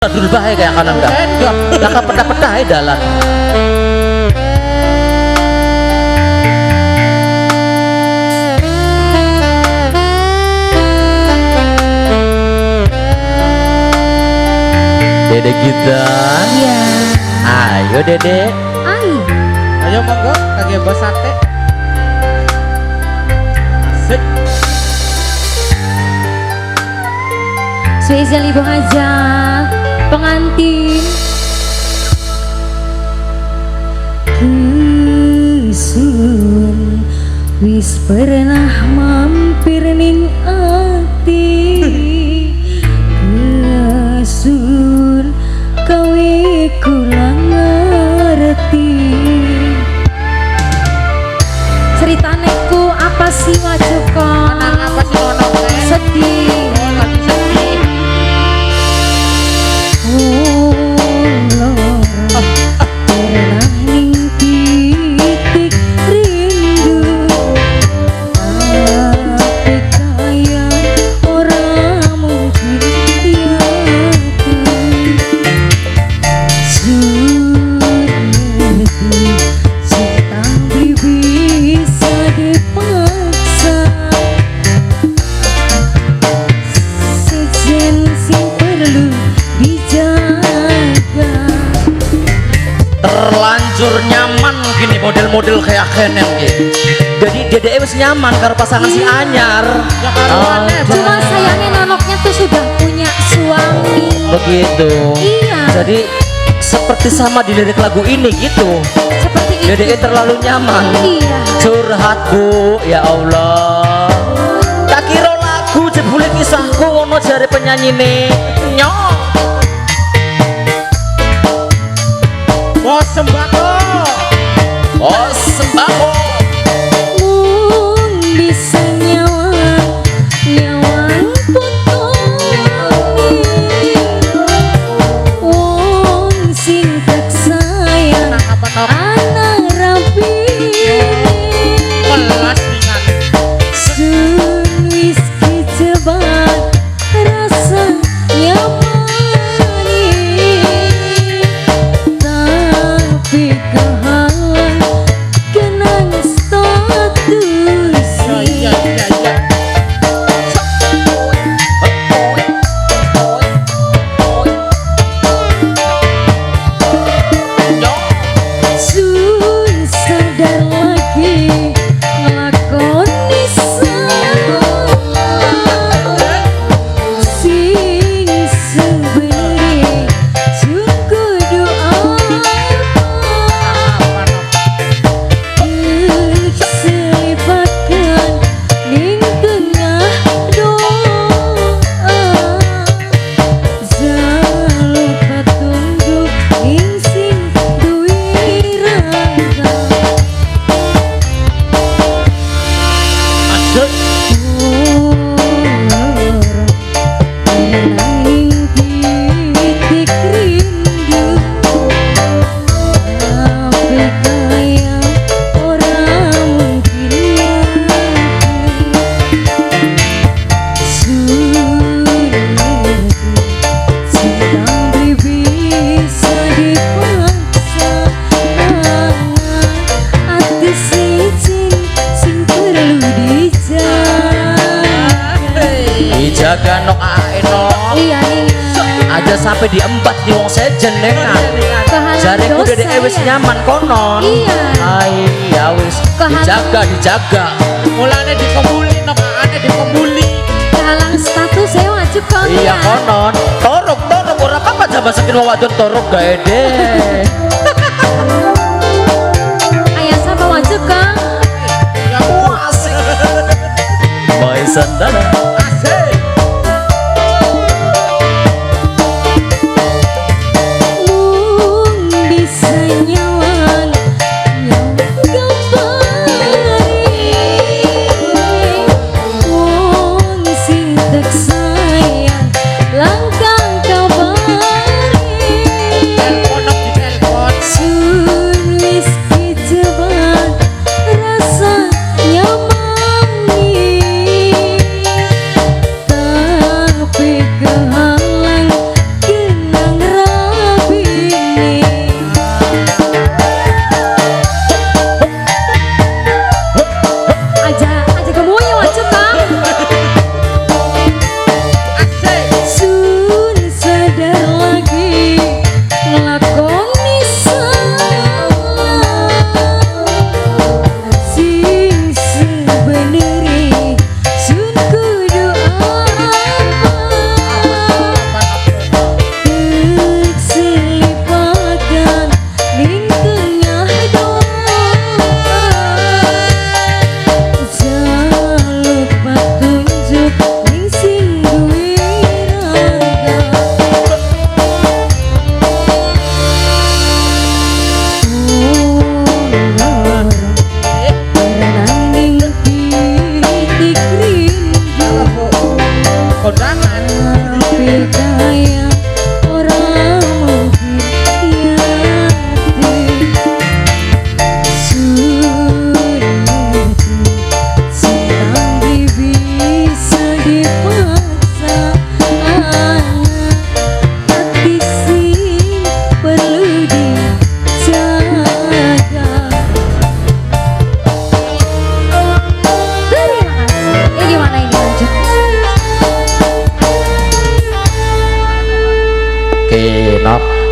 dulu bahaya kayak kanan dah. Laka peta-peta ae dalan. Dede kita. Iya. Ayo Dede. Ayo. Ayo monggo kage bos sate. Asik. Spesial ibu aja pengantin. Kesun wis pernah mampir ning ati. Kesun kowe kula ngerti. Ceritane ku apa sih Wajuka? Apa sih ono Sedih. lagi sedih. Pernah ning titik rindu, tapi kaya orang mungkin Surti cinta bisa dipaksa. Sejen sing perlu dijaga. Terlanjur nyaman gini model-model kayak Kenel gitu. Jadi Dede wis nyaman karo pasangan si anyar. Ya karuane, Cuma sayangnya nonoknya tuh sudah punya suami. Begitu. Iya. Jadi seperti sama di lirik lagu ini gitu. Seperti itu. Dede terlalu nyaman. Iya. Curhat Bu, ya Allah. Tak kira lagu jebule kisahku ngono jare penyanyi nih. Nyok. bos sembako. Oh sembako. Mung bisa nyawan potong. Wong sing tak sayang Apa tau anak rapi. melas dengan Sun wis kejebak rasa nyamani, tapi kehalang kenang status. iya. Sun sadar lagi ngelakoni salah sing sebenarnya Sun kudu apa selibatkan ning tengah doa. Zalupa tunggu ing sing duwi rangga. Asik. Menanging titik rindu, tapi kaya orang mungkin Surti sedang bisa dipaksa. Hati sijin sing perlu dijaga. Dijaga nok ae nok. Iya Aja sampai diembat di wong sejen nengan. kehalang Jareku dosa, Dede wis ya. nyaman konon. Iya. Ai ya wis Kehalang. dijaga. Mulane dikembuli nokane dikembuli. Kehalang status saya wajib kon Iya ya. konon. Torok ora apa-apa jamba saking wong wadon torok Dede. Ayah sama wajib kan. Ya asik. Boy sandana. Asik. Mung bisa nyawan gambari. Wong sing tak sayang langkang kabari. Telepon di telepon. Sun wis kejebak rasa nyamani.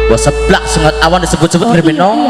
Bos seblak sengat awan disebut-sebut Oh, Hermino. iya,